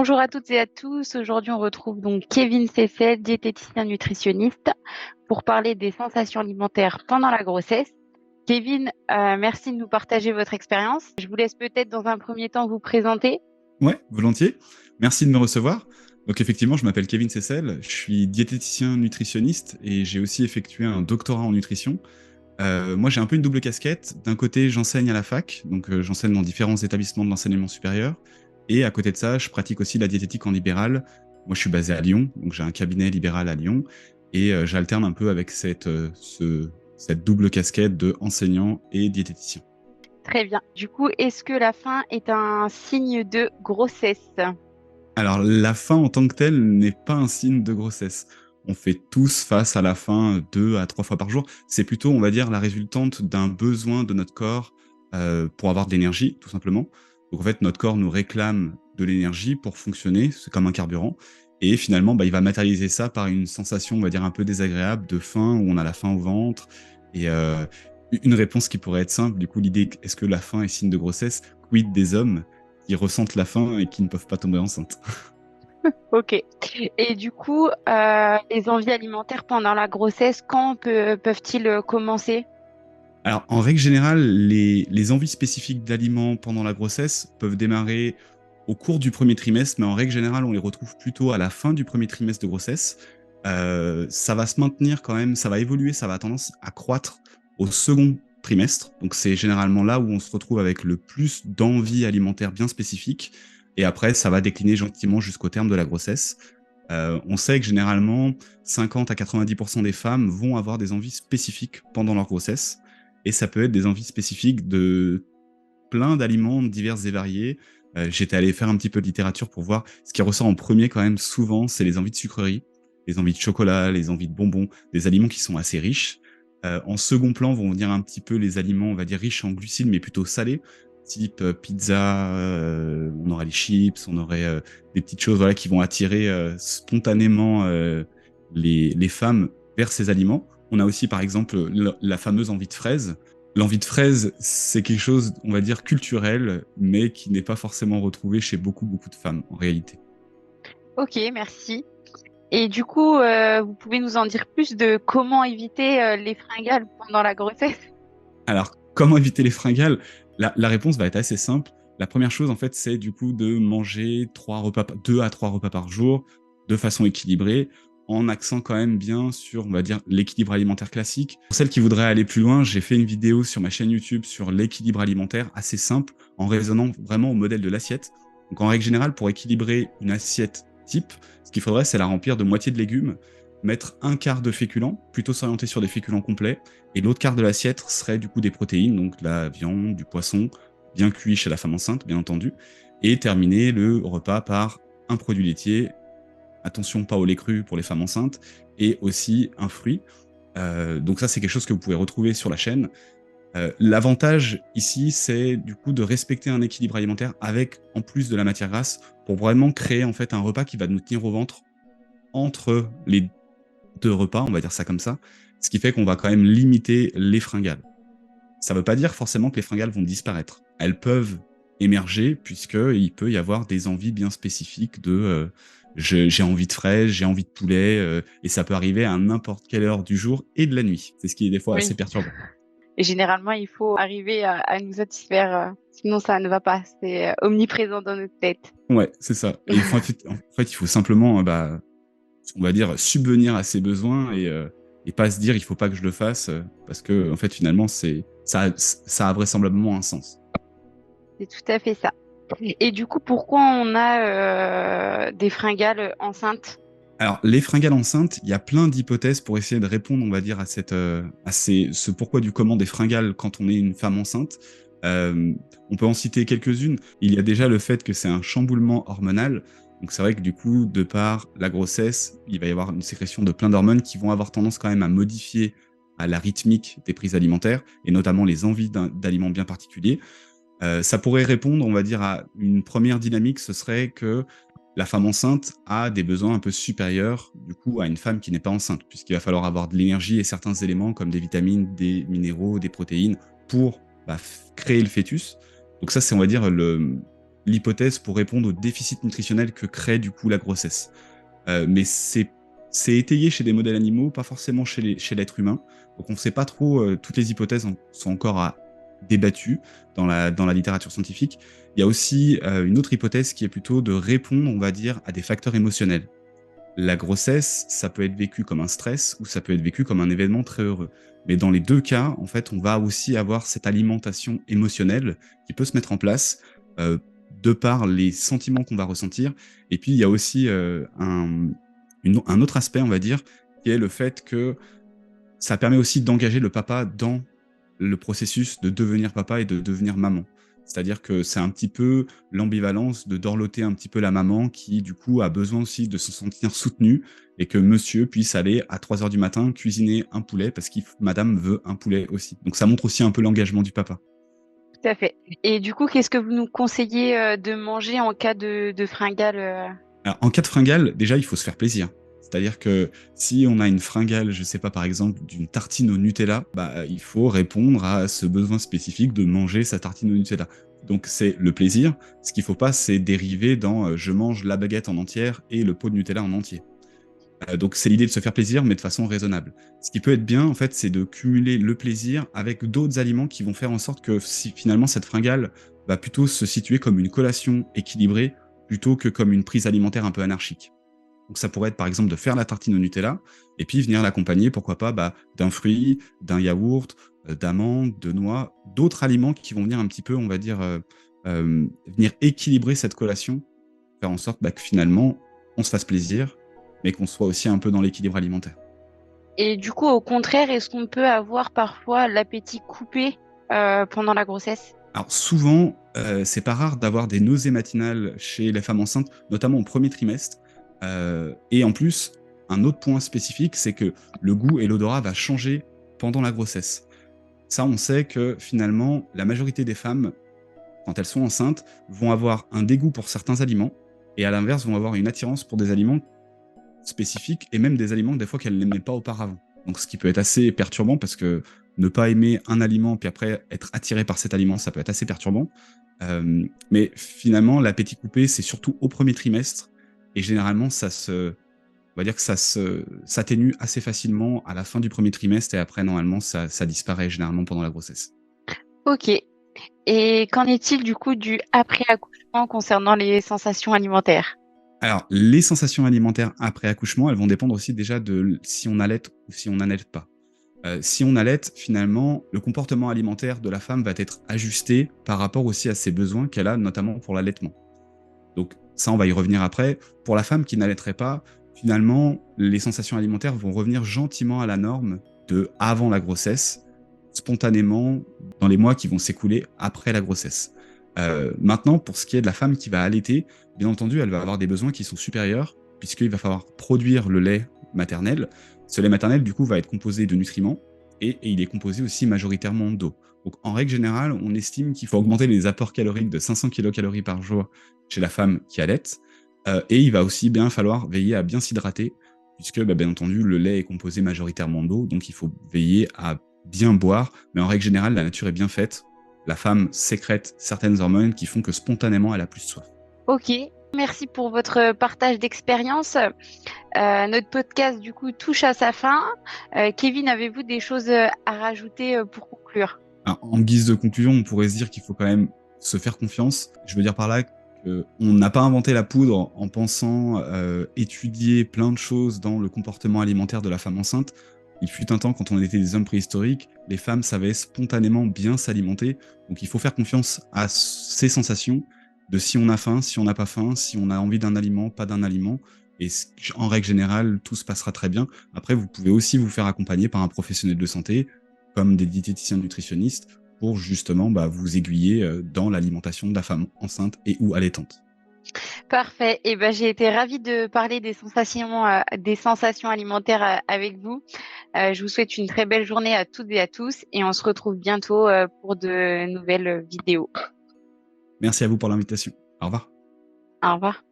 Bonjour à toutes et à tous. Aujourd'hui, on retrouve donc Kevin Cessel, diététicien nutritionniste, pour parler des sensations alimentaires pendant la grossesse. Kevin, merci de nous partager votre expérience. Je vous laisse peut-être dans un premier temps vous présenter. Ouais, volontiers. Merci de me recevoir. Donc effectivement, je m'appelle Kevin Cessel, je suis diététicien nutritionniste et j'ai aussi effectué un doctorat en nutrition. Moi, j'ai un peu une double casquette. D'un côté, j'enseigne à la fac, donc j'enseigne dans différents établissements de l'enseignement supérieur. Et à côté de ça, je pratique aussi la diététique en libéral. Moi, je suis basé à Lyon, donc j'ai un cabinet libéral à Lyon. Et j'alterne un peu avec cette double casquette de enseignant et diététicien. Très bien. Du coup, est-ce que la faim est un signe de grossesse? Alors, la faim en tant que telle n'est pas un signe de grossesse. On fait tous face à la faim 2 à 3 fois par jour. C'est plutôt, on va dire, la résultante d'un besoin de notre corps pour avoir de l'énergie, tout simplement. Donc, en fait, notre corps nous réclame de l'énergie pour fonctionner, c'est comme un carburant. Et finalement, il va matérialiser ça par une sensation, on va dire, un peu désagréable de faim, où on a la faim au ventre. Et une réponse qui pourrait être simple, du coup, l'idée, est-ce que la faim est signe de grossesse? Quid des hommes qui ressentent la faim et qui ne peuvent pas tomber enceinte? Ok. Et du coup, les envies alimentaires pendant la grossesse, quand peuvent-ils commencer? Alors, en règle générale, les envies spécifiques d'aliments pendant la grossesse peuvent démarrer au cours du premier trimestre, mais en règle générale, on les retrouve plutôt à la fin du premier trimestre de grossesse. Ça va se maintenir quand même, ça va évoluer, ça va tendance à croître au second trimestre. Donc, c'est généralement là où on se retrouve avec le plus d'envies alimentaires bien spécifiques. Et après, ça va décliner gentiment jusqu'au terme de la grossesse. On sait que généralement, 50 à 90% des femmes vont avoir des envies spécifiques pendant leur grossesse. Et ça peut être des envies spécifiques de plein d'aliments divers et variés. J'étais allé faire un petit peu de littérature pour voir ce qui ressort en premier quand même souvent, c'est les envies de sucreries, les envies de chocolat, les envies de bonbons, des aliments qui sont assez riches. En second plan vont venir un petit peu les aliments, on va dire, riches en glucides, mais plutôt salés, type pizza, on aurait les chips, on aurait des petites choses voilà, qui vont attirer spontanément les femmes vers ces aliments. On a aussi, par exemple, la fameuse envie de fraise. L'envie de fraise, c'est quelque chose, on va dire, culturel, mais qui n'est pas forcément retrouvé chez beaucoup, beaucoup de femmes, en réalité. Ok, merci. Et du coup, vous pouvez nous en dire plus de comment éviter les fringales pendant la grossesse? Alors, comment éviter les fringales? La réponse va être assez simple. La première chose, en fait, c'est du coup de manger 2 à 3 repas par jour, de façon équilibrée, en accent quand même bien sur, on va dire, l'équilibre alimentaire classique. Pour celles qui voudraient aller plus loin, j'ai fait une vidéo sur ma chaîne YouTube sur l'équilibre alimentaire, assez simple, en raisonnant vraiment au modèle de l'assiette. Donc, en règle générale, pour équilibrer une assiette type, ce qu'il faudrait, c'est la remplir de moitié de légumes, mettre un quart de féculents, plutôt s'orienter sur des féculents complets, et l'autre quart de l'assiette serait du coup des protéines, donc de la viande, du poisson, bien cuit chez la femme enceinte, bien entendu, et terminer le repas par un produit laitier, attention pas au lait cru pour les femmes enceintes, et aussi un fruit. Donc ça, c'est quelque chose que vous pouvez retrouver sur la chaîne. L'avantage ici, c'est du coup de respecter un équilibre alimentaire avec, en plus de la matière grasse, pour vraiment créer en fait un repas qui va nous tenir au ventre entre les 2 repas, on va dire ça comme ça, ce qui fait qu'on va quand même limiter les fringales. Ça ne veut pas dire forcément que les fringales vont disparaître. Elles peuvent émerger puisqu'il peut y avoir des envies bien spécifiques de j'ai envie de fraise, j'ai envie de poulet, et ça peut arriver à n'importe quelle heure du jour et de la nuit. C'est ce qui est des fois assez Oui. perturbant. Et généralement, il faut arriver à nous satisfaire, sinon ça ne va pas. C'est omniprésent dans notre tête. Ouais, c'est ça. Et en fait, il faut simplement, on va dire, subvenir à ses besoins et pas se dire il faut pas que je le fasse parce que en fait finalement ça a vraisemblablement un sens. C'est tout à fait ça. Et du coup, pourquoi on a des fringales enceintes? Alors, les fringales enceintes, il y a plein d'hypothèses pour essayer de répondre, on va dire, ce pourquoi du comment des fringales quand on est une femme enceinte. Euh, on peut en citer quelques-unes. Il y a déjà le fait que c'est un chamboulement hormonal. Donc, c'est vrai que du coup, de par la grossesse, il va y avoir une sécrétion de plein d'hormones qui vont avoir tendance quand même à modifier à la rythmique des prises alimentaires et notamment les envies d'aliments bien particuliers. Ça pourrait répondre, on va dire, à une première dynamique, ce serait que la femme enceinte a des besoins un peu supérieurs, du coup, à une femme qui n'est pas enceinte, puisqu'il va falloir avoir de l'énergie et certains éléments comme des vitamines, des minéraux, des protéines pour créer le fœtus. Donc ça, c'est, on va dire, l'hypothèse pour répondre au déficit nutritionnel que crée du coup la grossesse. Mais c'est étayé chez des modèles animaux, pas forcément chez l'être humain. Donc on ne sait pas trop, toutes les hypothèses sont encore débattues dans la littérature scientifique. Il y a aussi une autre hypothèse qui est plutôt de répondre, on va dire, à des facteurs émotionnels. La grossesse, ça peut être vécu comme un stress ou ça peut être vécu comme un événement très heureux. Mais dans les deux cas, en fait, on va aussi avoir cette alimentation émotionnelle qui peut se mettre en place euh, de par les sentiments qu'on va ressentir. Et puis, il y a aussi un autre aspect, on va dire, qui est le fait que ça permet aussi d'engager le papa dans le processus de devenir papa et de devenir maman. C'est-à-dire que c'est un petit peu l'ambivalence de dorloter un petit peu la maman qui, du coup, a besoin aussi de se sentir soutenue et que monsieur puisse aller à 3 heures du matin cuisiner un poulet parce que madame veut un poulet aussi. Donc ça montre aussi un peu l'engagement du papa. Tout à fait. Et du coup, qu'est-ce que vous nous conseillez de manger en cas de fringale Alors, en cas de fringale, déjà, il faut se faire plaisir. C'est-à-dire que si on a une fringale, je sais pas, par exemple, d'une tartine au Nutella, bah, il faut répondre à ce besoin spécifique de manger sa tartine au Nutella. Donc, c'est le plaisir. Ce qu'il faut pas, c'est dériver dans je mange la baguette en entière et le pot de Nutella en entier. Donc, c'est l'idée de se faire plaisir, mais de façon raisonnable. Ce qui peut être bien, en fait, c'est de cumuler le plaisir avec d'autres aliments qui vont faire en sorte que si finalement cette fringale va plutôt se situer comme une collation équilibrée plutôt que comme une prise alimentaire un peu anarchique. Donc ça pourrait être par exemple de faire la tartine au Nutella et puis venir l'accompagner, pourquoi pas, d'un fruit, d'un yaourt, d'amandes, de noix, d'autres aliments qui vont venir un petit peu, on va dire, venir équilibrer cette collation, faire en sorte que finalement on se fasse plaisir, mais qu'on soit aussi un peu dans l'équilibre alimentaire. Et du coup, au contraire, est-ce qu'on peut avoir parfois l'appétit coupé pendant la grossesse? Alors souvent, c'est pas rare d'avoir des nausées matinales chez les femmes enceintes, notamment au premier trimestre. Et en plus, un autre point spécifique, c'est que le goût et l'odorat va changer pendant la grossesse. Ça, on sait que finalement, la majorité des femmes, quand elles sont enceintes, vont avoir un dégoût pour certains aliments et à l'inverse, vont avoir une attirance pour des aliments spécifiques et même des aliments des fois qu'elles n'aimaient pas auparavant. Donc ce qui peut être assez perturbant parce que ne pas aimer un aliment puis après être attiré par cet aliment, ça peut être assez perturbant. Mais finalement, l'appétit coupé, c'est surtout au premier trimestre et généralement, on va dire que s'atténue assez facilement à la fin du premier trimestre et après, normalement, ça disparaît généralement pendant la grossesse. Ok. Et qu'en est-il du coup du après-accouchement concernant les sensations alimentaires? Alors, les sensations alimentaires après accouchement, elles vont dépendre aussi déjà de si on allait ou si on n'allait pas. Si on allait, finalement, le comportement alimentaire de la femme va être ajusté par rapport aussi à ses besoins qu'elle a, notamment pour l'allaitement. Donc ça, on va y revenir après. Pour la femme qui n'allaiterait pas, finalement, les sensations alimentaires vont revenir gentiment à la norme de avant la grossesse, spontanément, dans les mois qui vont s'écouler après la grossesse. Maintenant, pour ce qui est de la femme qui va allaiter, bien entendu, elle va avoir des besoins qui sont supérieurs, puisqu'il va falloir produire le lait maternel. Ce lait maternel, du coup, va être composé de nutriments, et il est composé aussi majoritairement d'eau. Donc, en règle générale, on estime qu'il faut augmenter les apports caloriques de 500 kilocalories par jour chez la femme qui allaite. Et il va aussi bien falloir veiller à bien s'hydrater, puisque, bien entendu, le lait est composé majoritairement d'eau, donc il faut veiller à bien boire. Mais en règle générale, la nature est bien faite. La femme sécrète certaines hormones qui font que spontanément, elle a plus soif. Ok. Merci pour votre partage d'expérience. Notre podcast, du coup, touche à sa fin. Kevin, avez-vous des choses à rajouter pour conclure? Alors, en guise de conclusion, on pourrait se dire qu'il faut quand même se faire confiance. Je veux dire par là qu'on n'a pas inventé la poudre en pensant étudier plein de choses dans le comportement alimentaire de la femme enceinte. Il fut un temps, quand on était des hommes préhistoriques, les femmes savaient spontanément bien s'alimenter. Donc il faut faire confiance à ces sensations de si on a faim, si on n'a pas faim, si on a envie d'un aliment, pas d'un aliment. Et en règle générale, tout se passera très bien. Après, vous pouvez aussi vous faire accompagner par un professionnel de santé, comme des diététiciens nutritionnistes, pour justement vous aiguiller dans l'alimentation de la femme enceinte et ou allaitante. Parfait. Et ben, j'ai été ravie de parler des sensations alimentaires avec vous. Je vous souhaite une très belle journée à toutes et à tous et on se retrouve bientôt pour de nouvelles vidéos. Merci à vous pour l'invitation. Au revoir. Au revoir.